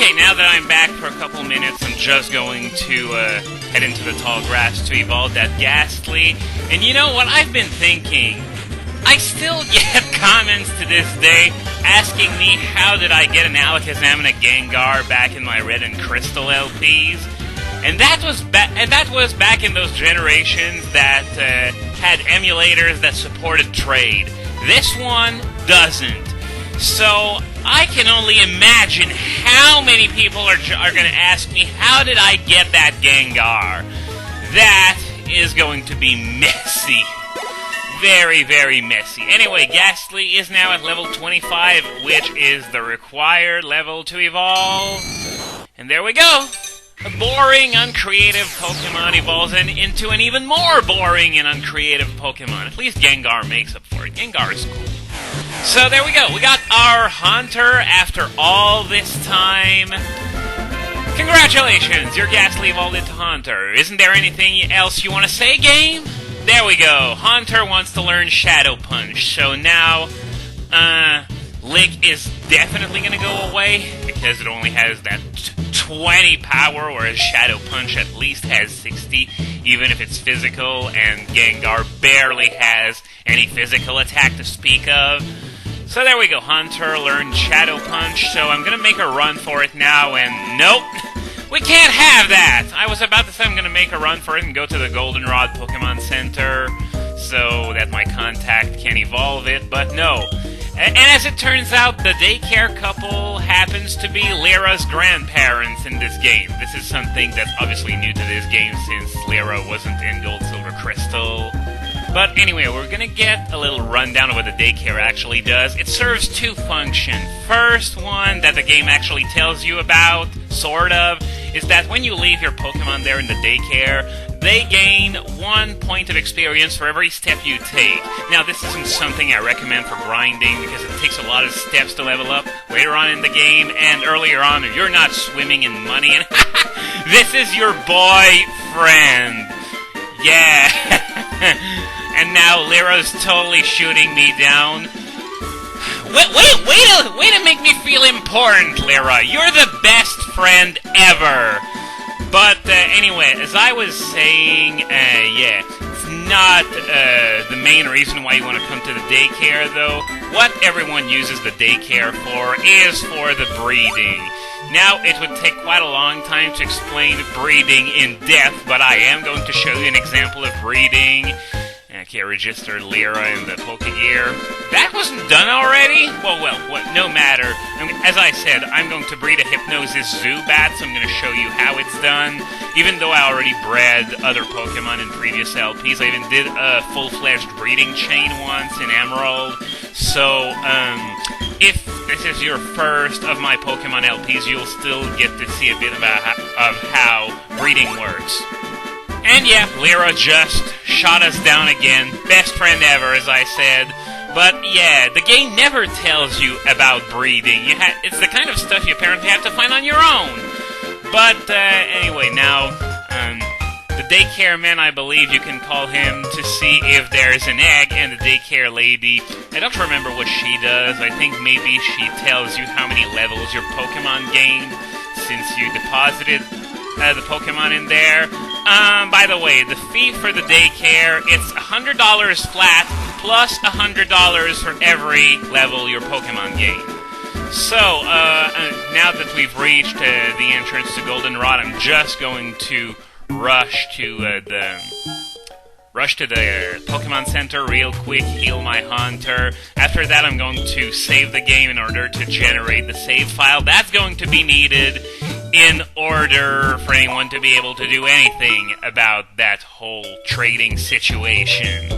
Okay, now that I'm back for a couple minutes, I'm just going to head into the tall grass to evolve that Ghastly. And you know what I've been thinking? I still get comments to this day asking me how did I get an Alakazam and a Gengar back in my Red and Crystal LPs. And that was back in those generations that had emulators that supported trade. This one doesn't. So I can only imagine how many people are going to ask me, how did I get that Gengar? That is going to be messy. Very, very messy. Anyway, Ghastly is now at level 25, which is the required level to evolve. And there we go. A boring, uncreative Pokemon evolves into an even more boring and uncreative Pokemon. At least Gengar makes up for it. Gengar is cool. So there we go. We got our Hunter after all this time. Congratulations, your Ghastly evolved into Hunter. Isn't there anything else you want to say, game? There we go. Hunter wants to learn Shadow Punch. So now, Lick is definitely going to go away because it only has that 20 power, whereas Shadow Punch at least has 60, even if it's physical, and Gengar barely has any physical attack to speak of. So there we go, Hunter learned Shadow Punch, so I'm gonna make a run for it now, and nope, we can't have that! I was about to say I'm gonna make a run for it and go to the Goldenrod Pokémon Center so that my contact can evolve it, but no. And as it turns out, the daycare couple happens to be Lyra's grandparents in this game. This is something that's obviously new to this game since Lyra wasn't in Gold, Silver, Crystal. But anyway, we're gonna get a little rundown of what the daycare actually does. It serves two functions. First one that the game actually tells you about, sort of, is that when you leave your Pokemon there in the daycare, they gain 1 point of experience for every step you take. Now, this isn't something I recommend for grinding because it takes a lot of steps to level up later on in the game, and earlier on, you're not swimming in money, and this is your boyfriend. Yeah. And now Lyra's totally shooting me down. Wait to make me feel important, Lyra. You're the best friend ever. But anyway, as I was saying, yeah, it's not the main reason why you want to come to the daycare, though. What everyone uses the daycare for is for the breeding. Now, it would take quite a long time to explain breeding in depth, but I am going to show you an example of breeding. Okay, register Lyra in the Pokegear. That wasn't done already? Well, no matter. As I said, I'm going to breed a Hypnosis Zubat, so I'm going to show you how it's done. Even though I already bred other Pokemon in previous LPs, I even did a full-fledged breeding chain once in Emerald. So, if this is your first of my Pokemon LPs, you'll still get to see a bit of how breeding works. And yeah, Lyra just shot us down again. Best friend ever, as I said. But yeah, the game never tells you about breeding. It's the kind of stuff you apparently have to find on your own. But anyway, now, the daycare man, I believe you can call him to see if there's an egg, and the daycare lady, I don't remember what she does. I think maybe she tells you how many levels your Pokemon gained since you deposited the Pokemon in there. By the way, the fee for the daycare, it's $100 flat, plus $100 for every level your Pokemon gain. So, now that we've reached the entrance to Goldenrod, I'm just going to rush to the Pokemon Center real quick, heal my Hunter. After that, I'm going to save the game in order to generate the save file. That's going to be needed in order for anyone to be able to do anything about that whole trading situation.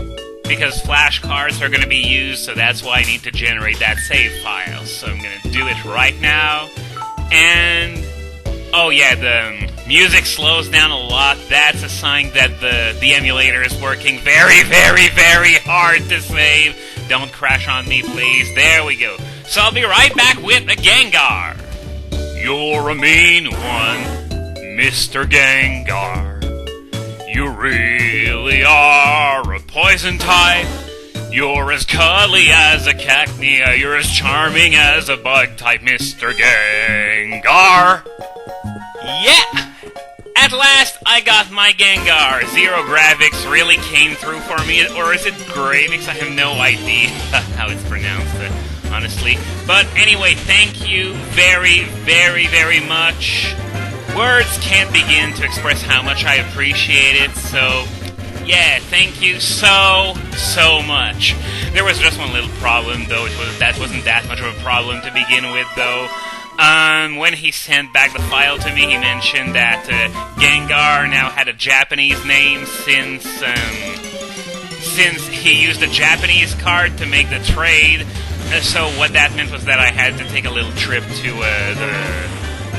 Because flashcards are going to be used, so that's why I need to generate that save file. So I'm going to do it right now. And, oh yeah, the music slows down a lot. That's a sign that the emulator is working very, very, very hard to save. Don't crash on me, please. There we go. So I'll be right back with a Gengar. You're a mean one, Mr. Gengar. You really are a poison type. You're as cuddly as a cacnea, you're as charming as a bug-type Mr. Gengar. Yeah! At last, I got my Gengar. ZeroGravix really came through for me, or is it Gravix? I have no idea how it's pronounced, honestly. But anyway, thank you very, very, very much. Words can't begin to express how much I appreciate it, so yeah, thank you so much. There was just one little problem, though. That wasn't that much of a problem to begin with, though. When he sent back the file to me, he mentioned that Gengar now had a Japanese name since he used a Japanese card to make the trade. So what that meant was that I had to take a little trip to the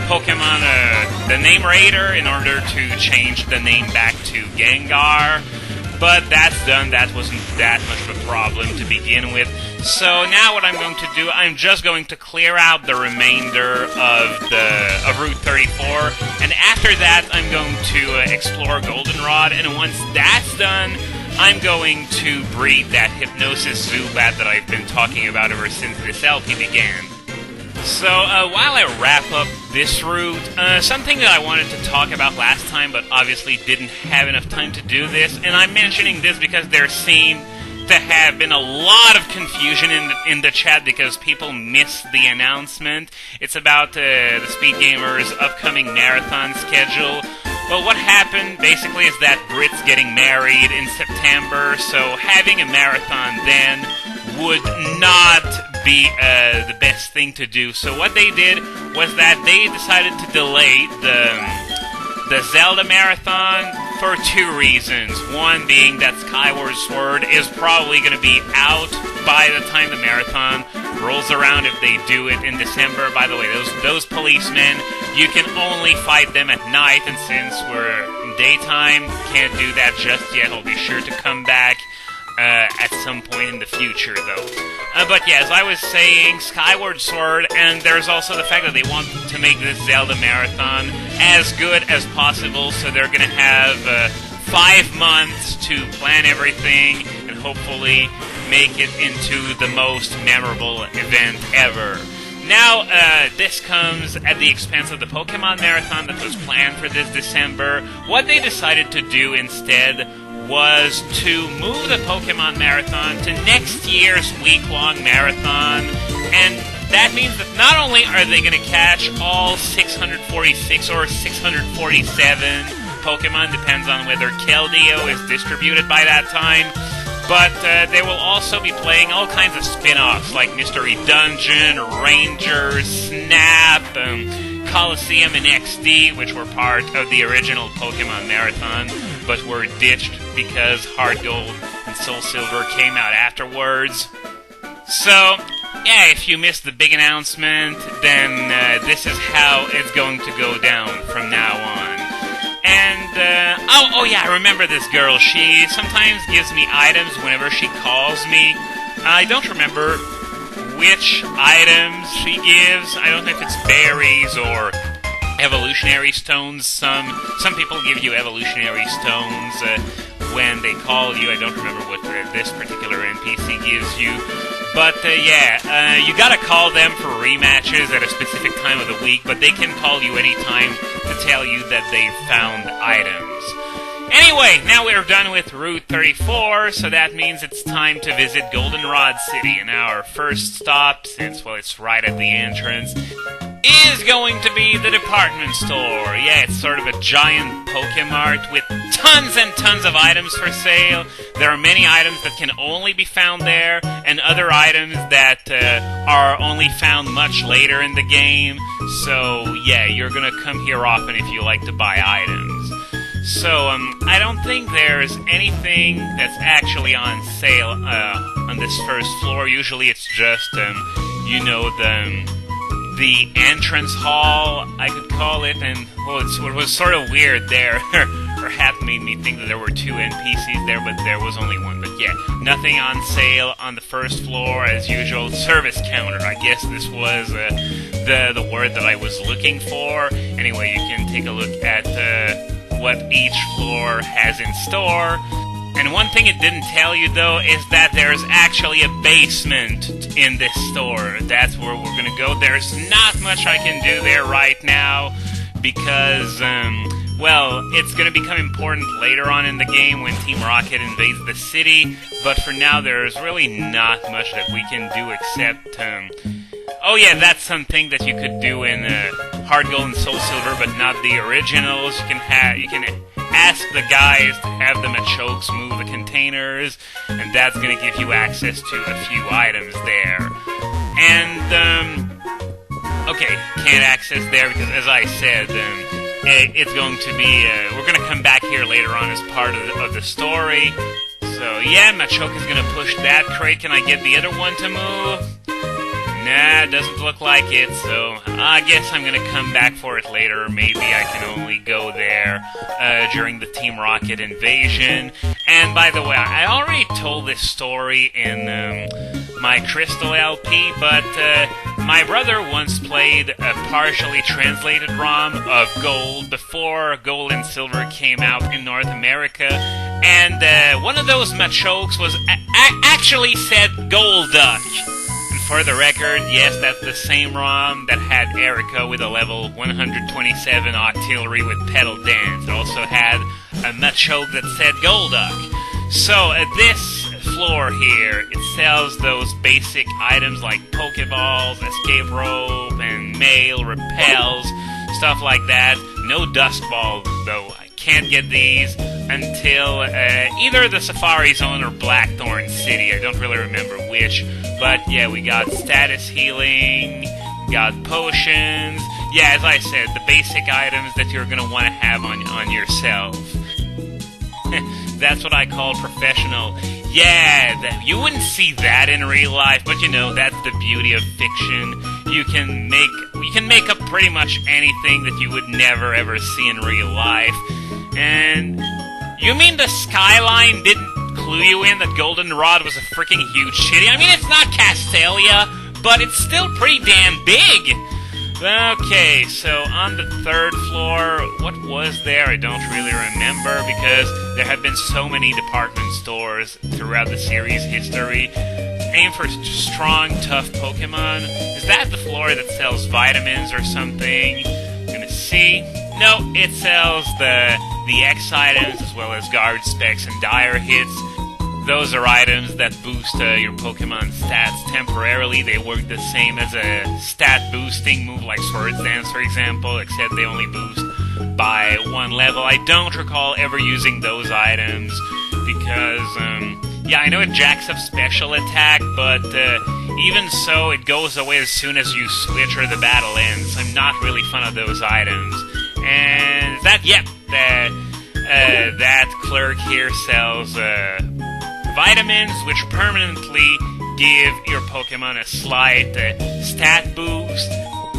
Pokémon, the name raider, in order to change the name back to Gengar. But that's done. That wasn't that much of a problem to begin with. So now what I'm going to do, I'm just going to clear out the remainder of Route 34, and after that I'm going to explore Goldenrod, and once that's done, I'm going to breed that Hypnosis Zubat that I've been talking about ever since this LP began. So, while I wrap up this route, something that I wanted to talk about last time, but obviously didn't have enough time to do this, and I'm mentioning this because there seemed to have been a lot of confusion in the chat because people missed the announcement. It's about the Speed Gamer's upcoming marathon schedule. But what happened, basically, is that Brit's getting married in September, so having a marathon then would not be the best thing to do. So what they did was that they decided to delay the Zelda Marathon for two reasons. One being that Skyward Sword is probably going to be out by the time the marathon rolls around if they do it in December. By the way, those policemen, you can only fight them at night, and since we're in daytime, can't do that just yet. I'll be sure to come back at some point in the future, though. But yeah, as I was saying, Skyward Sword, and there's also the fact that they want to make this Zelda Marathon as good as possible, so they're gonna have 5 months to plan everything and hopefully make it into the most memorable event ever. Now, this comes at the expense of the Pokemon Marathon that was planned for this December. What they decided to do instead was to move the Pokemon Marathon to next year's week-long marathon, and that means that not only are they going to catch all 646 or 647 Pokemon, depends on whether Keldeo is distributed by that time, but they will also be playing all kinds of spin-offs like Mystery Dungeon, Ranger, Snap, Coliseum, and XD, which were part of the original Pokemon Marathon, but were ditched because Heart Gold and Soul Silver came out afterwards. So, yeah, if you missed the big announcement, then this is how it's going to go down from now on. And, oh yeah, I remember this girl. She sometimes gives me items whenever she calls me. I don't remember which items she gives. I don't know if it's berries or evolutionary stones. Some people give you evolutionary stones when they call you. I don't remember what this particular NPC gives you. But yeah, you gotta call them for rematches at a specific time of the week, but they can call you anytime to tell you that they've found items. Anyway, now we're done with Route 34, so that means it's time to visit Goldenrod City. And our first stop, since, well, it's right at the entrance, is going to be the department store. Yeah, it's sort of a giant Pokemart with tons and tons of items for sale. There are many items that can only be found there, and other items that are only found much later in the game. So, yeah, you're gonna come here often if you like to buy items. So, I don't think there's anything that's actually on sale on this first floor. Usually it's just, you know, the entrance hall, I could call it, and well, it was sort of weird there. Her hat made me think that there were two NPCs there, but there was only one. But yeah, nothing on sale on the first floor, as usual. Service counter, I guess this was the word that I was looking for. Anyway, you can take a look at what each floor has in store. And one thing it didn't tell you, though, is that there's actually a basement in this store. That's where we're gonna go. There's not much I can do there right now, because, well, it's gonna become important later on in the game when Team Rocket invades the city, but for now there's really not much that we can do except, oh yeah, that's something that you could do in, Hard Gold and Soul Silver, but not the originals. You can ask the guys to have the Machokes move the containers, and that's gonna give you access to a few items there. And, okay, can't access there because, as I said, it's going to be, we're gonna come back here later on as part of the story. So, yeah, Machoke is gonna push that crate. Can I get the other one to move? Nah, doesn't look like it, so I guess I'm gonna come back for it later. Maybe I can only go there during the Team Rocket invasion. And by the way, I already told this story in my Crystal LP, but my brother once played a partially translated ROM of Gold before Gold and Silver came out in North America, and one of those Machokes was actually said Golduck. For the record, yes, that's the same ROM that had Erica with a level 127 Octillery with Pedal Dance. It also had a Machoke that said Golduck. So, at this floor here, it sells those basic items like Pokeballs, Escape Rope, and Mail, Repels, stuff like that. No Dusk Ball, though. I can't get these until either the Safari Zone or Blackthorn City. I don't really remember which. But yeah, we got status healing, we got potions. Yeah, as I said, the basic items that you're gonna want to have on yourself. That's what I call professional. Yeah, you wouldn't see that in real life, but you know, that's the beauty of fiction. You can make up pretty much anything that you would never ever see in real life. And you mean the skyline didn't clue you in that Goldenrod was a freaking huge city? I mean, it's not Castelia, but it's still pretty damn big. Okay, so on the third floor, what was there? I don't really remember, because there have been so many department stores throughout the series' history. Aim for strong, tough Pokemon. Is that the floor that sells vitamins or something? Gonna see. No, it sells the X items as well as guard specs and dire hits. Those are items that boost your Pokemon stats temporarily. They work the same as a stat boosting move like Swords Dance, for example, except they only boost by one level. I don't recall ever using those items because, yeah, I know it jacks up special attack, but even so, it goes away as soon as you switch or the battle ends. I'm not really fond of those items. And that clerk here sells vitamins, which permanently give your Pokemon a slight stat boost.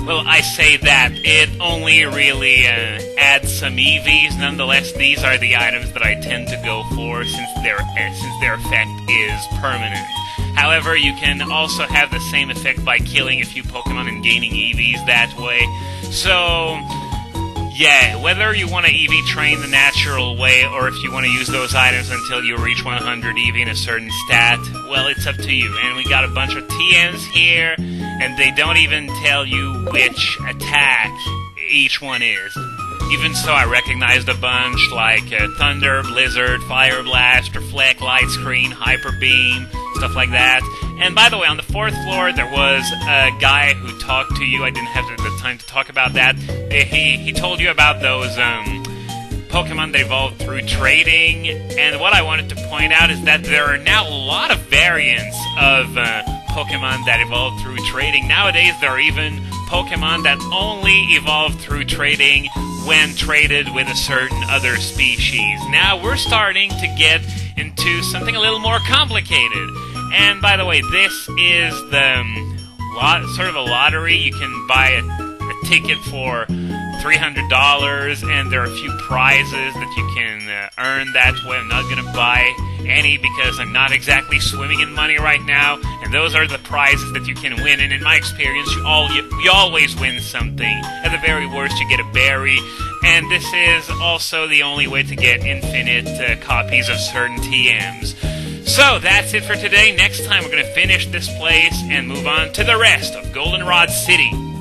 Well, I say that. It only really adds some EVs. Nonetheless, these are the items that I tend to go for since their effect is permanent. However, you can also have the same effect by killing a few Pokemon and gaining EVs that way. So, yeah, whether you want to EV train the natural way or if you want to use those items until you reach 100 EV in a certain stat, well, it's up to you. And we got a bunch of TMs here, and they don't even tell you which attack each one is. Even so, I recognized a bunch like Thunder, Blizzard, Fire Blast, Reflect, Light Screen, Hyper Beam, stuff like that. And by the way, on the fourth floor, there was a guy who talked to you. I didn't have the time to talk about that. He told you about those Pokemon that evolved through trading. And what I wanted to point out is that there are now a lot of variants of Pokemon that evolved through trading. Nowadays, there are even Pokemon that only evolve through trading when traded with a certain other species. Now we're starting to get into something a little more complicated. And by the way, this is the sort of a lottery. You can buy a ticket for $300, and there are a few prizes that you can earn that way. I'm not going to buy any because I'm not exactly swimming in money right now, and those are the prizes that you can win. And in my experience, you always win something. At the very worst, you get a berry. and this is also the only way to get infinite copies of certain TMs. So, that's it for today. Next time we're going to finish this place and move on to the rest of Goldenrod City.